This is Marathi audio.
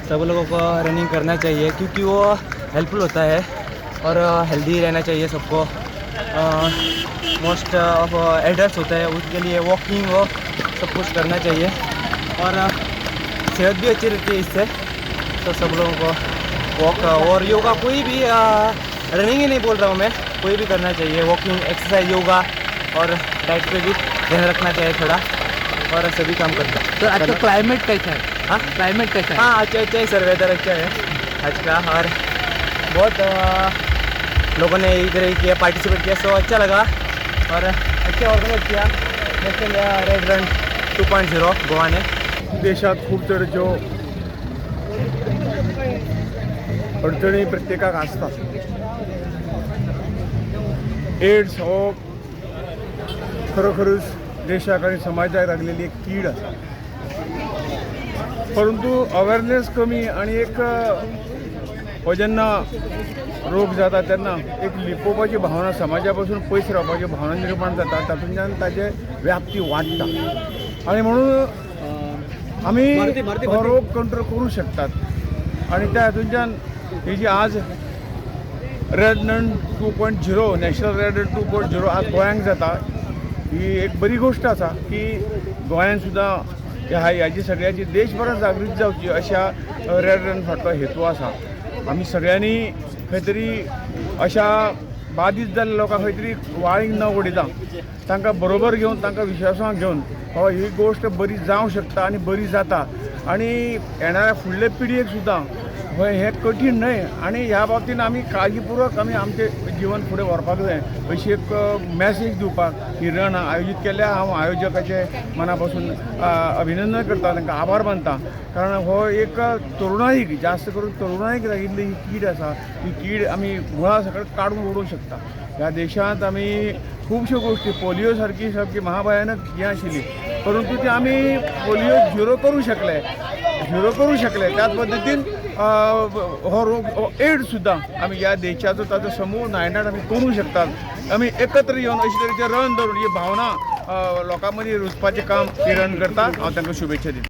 सब लोगों को रनिंग करना चाहिए क्योंकि वो हेल्पफुल होता है और हेल्दी रहना चाहिए सबको। मोस्ट ऑफ एडल्ट होता है उसके लिए वॉकिंग और सब कुछ करना चाहिए और सेहत भी अच्छी रहती है इससे। तो सब लोगों को वॉक और योगा, कोई भी रनिंग ही नहीं बोल रहा हूँ मैं, कोई भी करना चाहिए। वॉकिंग, एक्सरसाइज, योगा और डाइट पे भी ध्यान रखना चाहिए थोड़ा और सभी काम करता है। तो आज का क्लाइमेट कैसा है? हाँ, क्लाइमेट कैसा है? हाँ अच्छा है सर, वेदर अच्छा है आज का और बहुत लोगों ने इधर किया, पार्टिसिपेट किया, सो अच्छा लगा और अच्छा ऑर्गनाइज किया नेशनल रेड रन 2.0 गोवा ने। देशात खूप तरेच्यो अडचणी प्रत्येकाक आसतात। एड्स हो खरोखरच देशाक आनी समाजाक लागलेली एक कीड आसा, परंतु अवेरनेस कमी आणि एक हो जेन्ना रोग जाता तेन्ना एक लिपोवपाची भावना, समाजापासून पयस रावपाची भावना निर्माण जाता, तातूंतल्यान ताजे व्याप्ती वाडटा आणि म्हणून आमी हो रोग कंट्रोल करूं शकतात। आणि त्या हातूंतल्यान ही जी आज red run 2.0 national red run 2.0 आज गोंयांत जाता, ही एक बरी गोष्ट आसा की गोंयांत सुद्दां ह्याची सगळ्याची देशभरात जागृती जावची अशा रेड रन फाटलो हेतू आसा। आमी सगळ्यांनी खंय तरी अशा बाधित जाल्ल्या लोकांक खंय तरी वाळींक न उडयता, तांकां बरोबर घेवन, तांकां विश्वासांत घेवन हो ही गोश्ट बरी जावंक शकता आनी बरी जाता आनी येणाऱ्या फुडले पिडयेक सुद्दां हे कठीण न्हय आनी ह्या बाबतींत आमी काळजीपूर्वक आमी आमचें जीवन फुडें व्हरपाक जाय अशी एक मॅसेज दिवपाक ही रन आयोजीत केल्या। हांव आयोजकाचे मना पासून अभिनंदन करता, तांकां आभार मानता, कारण हो एक तरुणाईक, जास्त करून तरुणाईक लागिल्ली ही कीड आसा, ही कीड आमी मुळा सकट काडून उडोवंक शकता। ह्या देशांत आमी खुबश्यो गोश्टी, पोलियो सारकी सामकी महाभयानक हें आशिल्ली, परंतु ती आमी पोलियो झिरो करूं शकले। त्याच पद्दतीन हो रोग एड्स सुद्दां आमी ह्या देशाचो ताचो समूळ नायनाट आमी करूं शकतात। आमी एकत्र येवन अशे तरेचे रन धरून ही भावना लोकां मदीं रुजपाचें काम ही रन करता। हांव तांकां शुभेच्छा दिता।